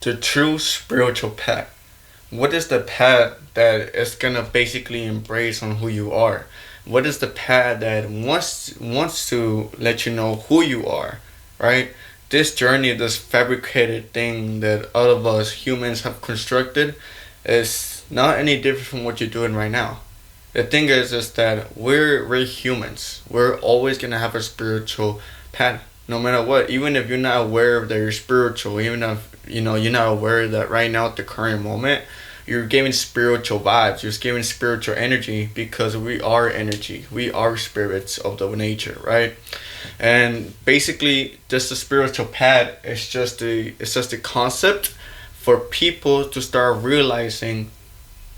The true spiritual path. What is the path that is gonna basically embrace on who you are? What is the path that wants to let you know who you are, right? This journey, this fabricated thing that all of us humans have constructed, is not any different from what you're doing right now. The thing is that we're humans. We're always gonna have a spiritual path, no matter what. Even if you're not aware that you're spiritual, even if you're not aware that right now at the current moment you're giving spiritual vibes, you're giving spiritual energy, because we are energy. We are spirits of the nature, right? And basically, just the spiritual path is just the concept for people to start realizing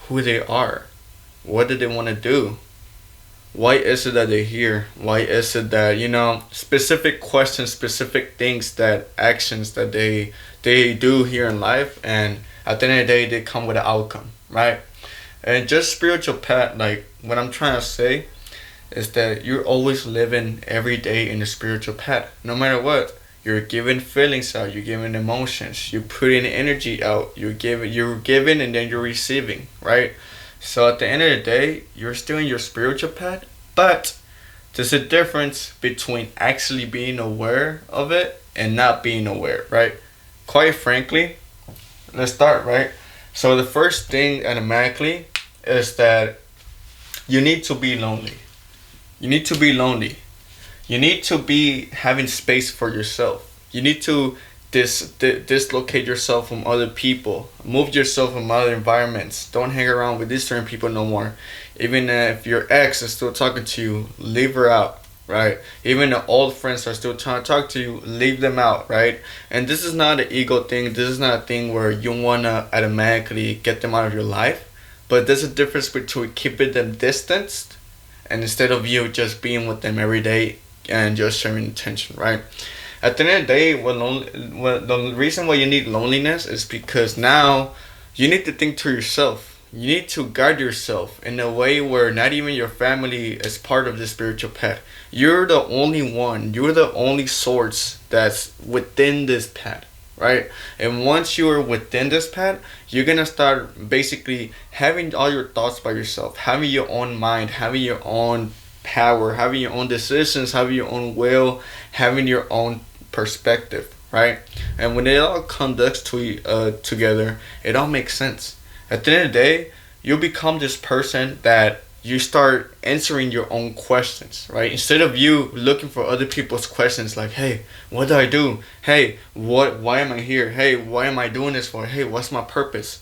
who they are. What do they want to do? Why is it that they're here? Why is it that, specific questions, specific things, that actions that they do here in life, and at the end of the day they come with an outcome, right? And just spiritual path, like what I'm trying to say is that you're always living every day in the spiritual path. No matter what. You're giving feelings out, you're giving emotions, you're putting energy out, you're giving and then you're receiving, right? So at the end of the day, you're still in your spiritual path, but there's a difference between actually being aware of it and not being aware, right? Quite frankly, let's start, right? So the first thing automatically is that you need to be lonely. You need to be lonely. You need to be having space for yourself. You need to dislocate yourself from other people. Move yourself from other environments. Don't hang around with these certain people no more. Even if your ex is still talking to you, leave her out, right? Even the old friends are still trying to talk to you, leave them out, right? And this is not an ego thing. This is not a thing where you want to automatically get them out of your life. But there's a difference between keeping them distanced and instead of you just being with them every day and just sharing attention, right? At the end of the day, the reason why you need loneliness is because now you need to think to yourself. You need to guide yourself in a way where not even your family is part of the spiritual path. You're the only one. You're the only source that's within this path, right? And once you're within this path, you're gonna start basically having all your thoughts by yourself, having your own mind, having your own power, having your own decisions, having your own will, having your own perspective, right? And when it all conducts together, it all makes sense. At the end of the day, you'll become this person that you start answering your own questions, right? Instead of you looking for other people's questions like, hey, what do I do? Hey, why am I here? Hey, why am I doing this for? Hey, what's my purpose?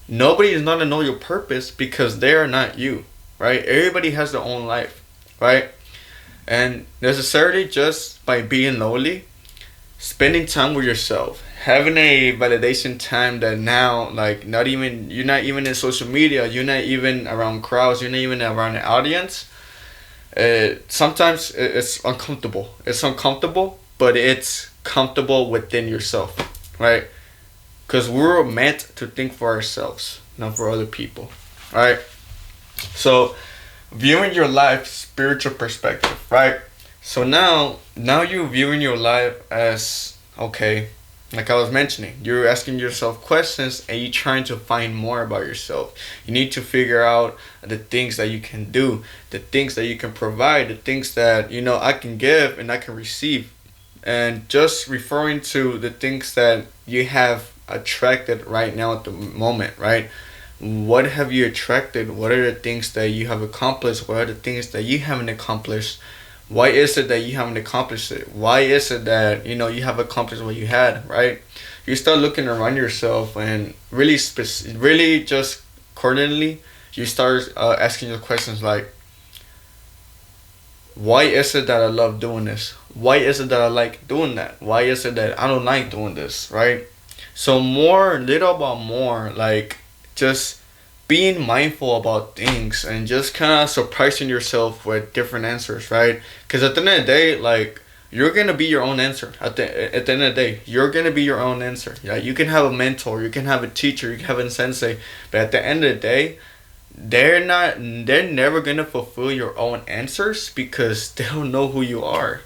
Nobody is gonna know your purpose because they are not you, right? Everybody has their own life, right? And necessarily just by being lonely, spending time with yourself, having a validation time that now, like, you're not even in social media, you're not even around crowds, you're not even around an audience. Sometimes it's uncomfortable. It's uncomfortable, but it's comfortable within yourself, right? Because we're meant to think for ourselves, not for other people, right? So, viewing your life spiritual perspective, right? So now you're viewing your life as, okay, like I was mentioning, you're asking yourself questions and you're trying to find more about yourself. You need to figure out the things that you can do, the things that you can provide, the things that I can give and I can receive. And just referring to the things that you have attracted right now at the moment, right? What have you attracted? What are the things that you have accomplished? What are the things that you haven't accomplished? Why is it that you haven't accomplished it? Why is it that you have accomplished what you had, right? You start looking around yourself and really just accordingly, you start asking your questions like, why is it that I love doing this? Why is it that I like doing that? Why is it that I don't like doing this, right? So little about more, like just being mindful about things and just kind of surprising yourself with different answers, right? Because at the end of the day, like, you're gonna be your own answer. At the end of the day, you're gonna be your own answer. Yeah, you can have a mentor, you can have a teacher, you can have a sensei, but at the end of the day, they're never gonna fulfill your own answers because they don't know who you are,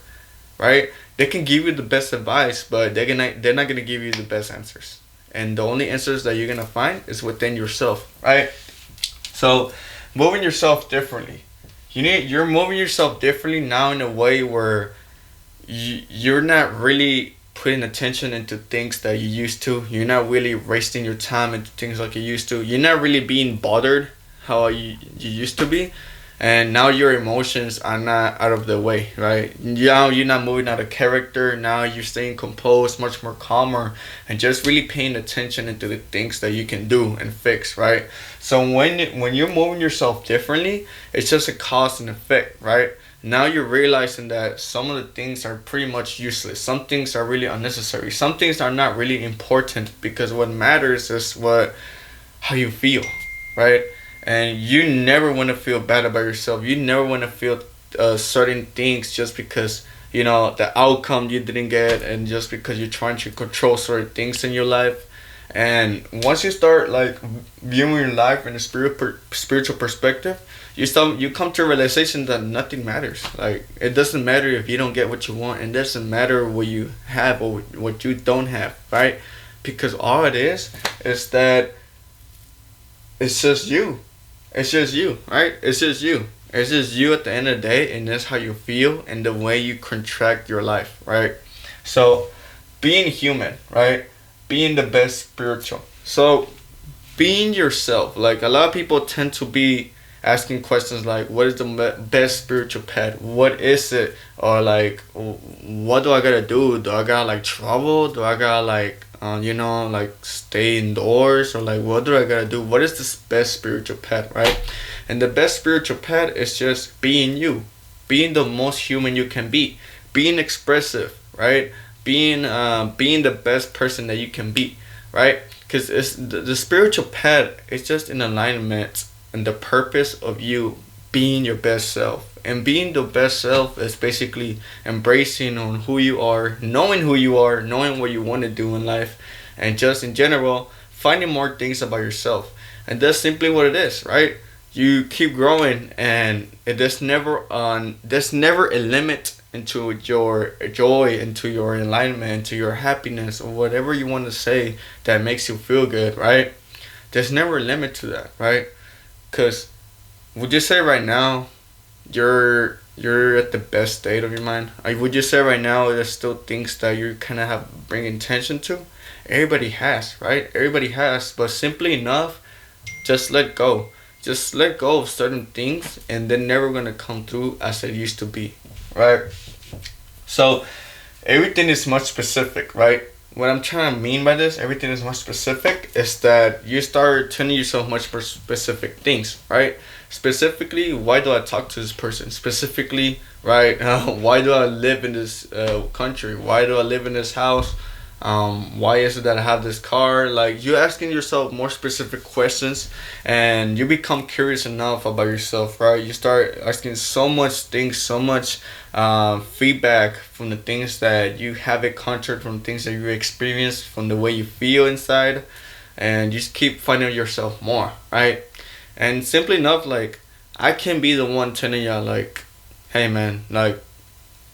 right? They can give you the best advice, but they're not gonna give you the best answers. and the only answers that you're gonna find is within yourself, right? So moving yourself differently, you're moving yourself differently now in a way where you're not really putting attention into things that you used to. You're not really wasting your time into things like you used to. You're not really being bothered how you used to be. And now your emotions are not out of the way, right? Now you're not moving out of character. Now you're staying composed, much more calmer, and just really paying attention into the things that you can do and fix, right? So when you're moving yourself differently, it's just a cause and effect, right? Now you're realizing that some of the things are pretty much useless. Some things are really unnecessary. Some things are not really important, because what matters is how you feel, right? And you never want to feel bad about yourself. You never want to feel certain things just because, the outcome you didn't get, and just because you're trying to control certain things in your life. And once you start like viewing your life in a spiritual perspective, you come to a realization that nothing matters. Like, it doesn't matter if you don't get what you want, and it doesn't matter what you have or what you don't have, right? Because all it is that it's just you. It's just you, right? It's just you. It's just you at the end of the day, and that's how you feel and the way you contract your life, right? So, being human, right? Being the best spiritual. So, being yourself. Like, a lot of people tend to be asking questions like, what is the best spiritual path? What is it? Or like, what do I gotta do? Do I gotta like travel? Do I gotta like stay indoors? Or like, what do I gotta do? What is this best spiritual path, right? And the best spiritual path is just being you, being the most human you can be, being expressive, right? Being the best person that you can be, right? Because it's the spiritual path is just in alignment and the purpose of you being your best self. And being the best self is basically embracing on who you are, knowing what you want to do in life, and just in general finding more things about yourself. And that's simply what it is, right? You keep growing, and there's never a limit into your joy, into your alignment, into your happiness, or whatever you want to say that makes you feel good, right? There's never a limit to that, right? Because would you say right now you're at the best state of your mind? Like, would you say right now there's still things that you kind of have bringing attention to? Everybody has, right? Everybody has, but simply enough, just let go. Just let go of certain things, and they're never gonna come through as it used to be, right? So everything is much specific, right? What I'm trying to mean by this, everything is much specific, is that you start telling yourself much more specific things, right? Specifically, why do I talk to this person? Specifically, right? Why do I live in this country? Why do I live in this house? Why is it that I have this car? Like, you're asking yourself more specific questions, and you become curious enough about yourself, right? You start asking so much things, so much feedback from the things that you have encountered, from things that you experienced, from the way you feel inside, and you just keep finding yourself more, right? And simply enough, like, I can be the one telling y'all, like, hey man, like,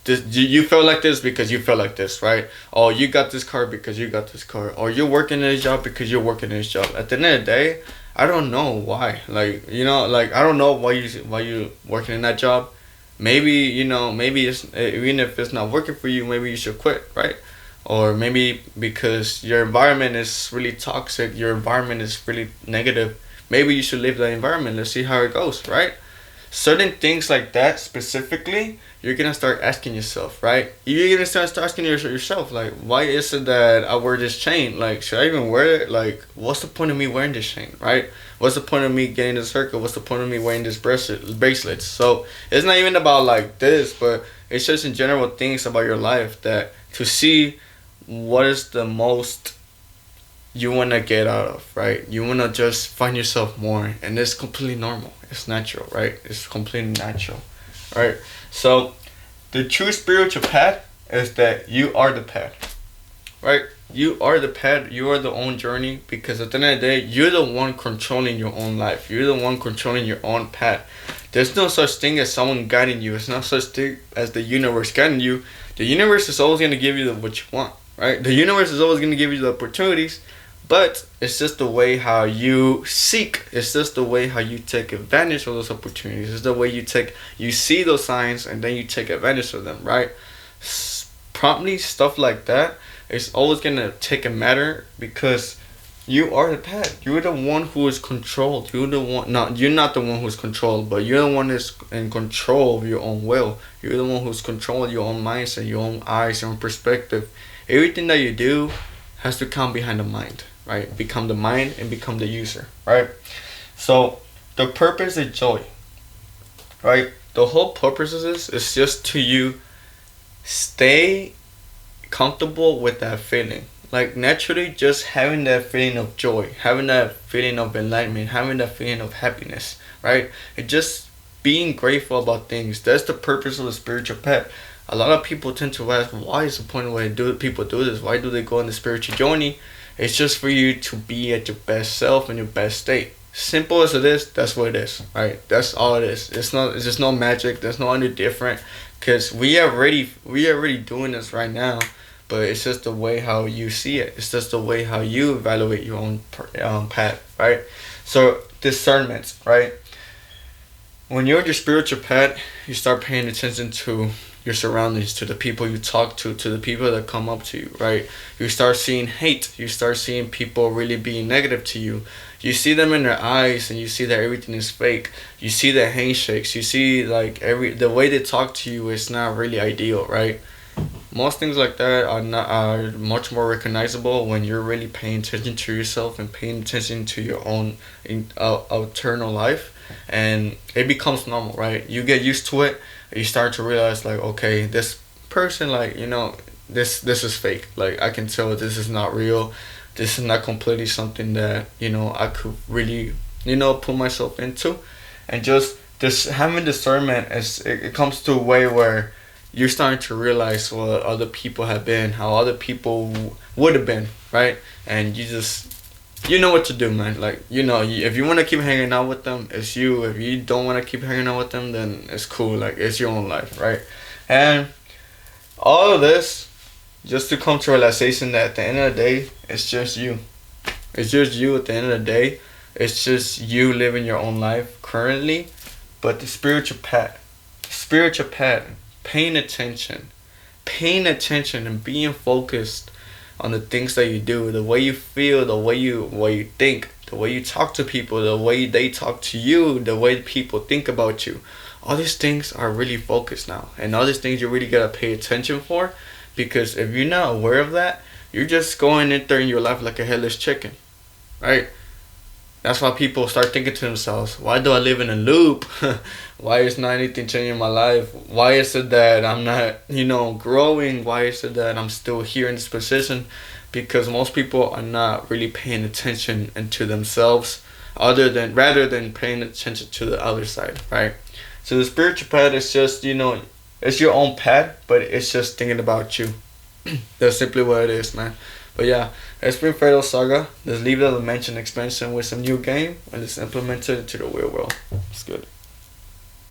this, you feel like this because you feel like this, right? Oh, you got this car because you got this car. Or you're working in this job because you're working in this job. At the end of the day, I don't know why. Like, I don't know why you working in that job. Maybe, maybe it's, even if it's not working for you, maybe you should quit, right? Or maybe because your environment is really toxic, your environment is really negative, maybe you should leave that environment. Let's see how it goes, right? Certain things like that specifically, you're gonna start asking yourself, right? You're gonna start asking yourself, like, why is it that I wear this chain? Like, should I even wear it? Like, what's the point of me wearing this chain, right? What's the point of me getting this haircut? What's the point of me wearing this bracelets? So it's not even about like this, but it's just in general things about your life, that to see what is the most you want to get out of, right? You want to just find yourself more, and it's completely normal. It's natural, right? It's completely natural, right? So the true spiritual path is that you are the path, right? You are the path. You are the own journey, because at the end of the day, you're the one controlling your own life. You're the one controlling your own path. There's no such thing as someone guiding you. It's not such thing as the universe guiding you. The universe is always going to give you what you want, right? The universe is always going to give you the opportunities, But it's just the way how you seek. It's just the way how you take advantage of those opportunities. It's the way you see those signs and then you take advantage of them, right? Promptly, stuff like that is always gonna take a matter, because you are the path. You're the one who is controlled. You're not the one who's controlled, but you're the one that's in control of your own will. You're the one who's controlling your own mindset, your own eyes, your own perspective. Everything that you do has to come behind the mind, right? Become the mind and become the user, right? So the purpose is joy, right? The whole purpose of this is just to you stay comfortable with that feeling. Like naturally just having that feeling of joy, having that feeling of enlightenment, having that feeling of happiness, right? It just being grateful about things. That's the purpose of the spiritual path. A lot of people tend to ask, why is the point where people do this? Why do they go on the spiritual journey? It's just for you to be at your best self and your best state. Simple as it is, that's what it is, right? That's all it is. It's just no magic. There's no any different, because we are already doing this right now. But it's just the way how you see it. It's just the way how you evaluate your own path, right? So discernment, right? When you're on your spiritual path, you start paying attention to your surroundings, to the people you talk to the people that come up to you, right? You start seeing hate. You start seeing people really being negative to you. You see them in their eyes, and you see that everything is fake. You see their handshakes. You see like the way they talk to you is not really ideal, right? Most things like that are much more recognizable when you're really paying attention to yourself and paying attention to your own eternal life, and it becomes normal, right? You get used to it. You start to realize like, okay, this person, like, this is fake. Like, I can tell this is not real. This is not completely something that I could really put myself into, and just having discernment it comes to a way where you're starting to realize what other people have been, how other people would have been, right? And you know what to do, man. Like, if you want to keep hanging out with them, it's you. If you don't want to keep hanging out with them, then it's cool. Like, it's your own life, right? And all of this, just to come to realization that at the end of the day, it's just you. It's just you at the end of the day. It's just you living your own life currently. But the spiritual path, paying attention and being focused on the things that you do, the way you feel, the way you think, the way you talk to people, the way they talk to you, the way people think about you. All these things are really focused now, and all these things you really gotta pay attention for, because if you're not aware of that, you're just going in there in your life like a headless chicken, right? That's why people start thinking to themselves, why do I live in a loop? Why is not anything changing in my life? Why is it that I'm not, growing? Why is it that I'm still here in this position? Because most people are not really paying attention into themselves, rather than paying attention to the other side, right? So the spiritual path is just, it's your own path, but it's just thinking about you. That's simply what it is, man. But yeah, it's been Fatal Saga. Let's leave the dimension expansion with some new game and just implement it into the real world. It's good.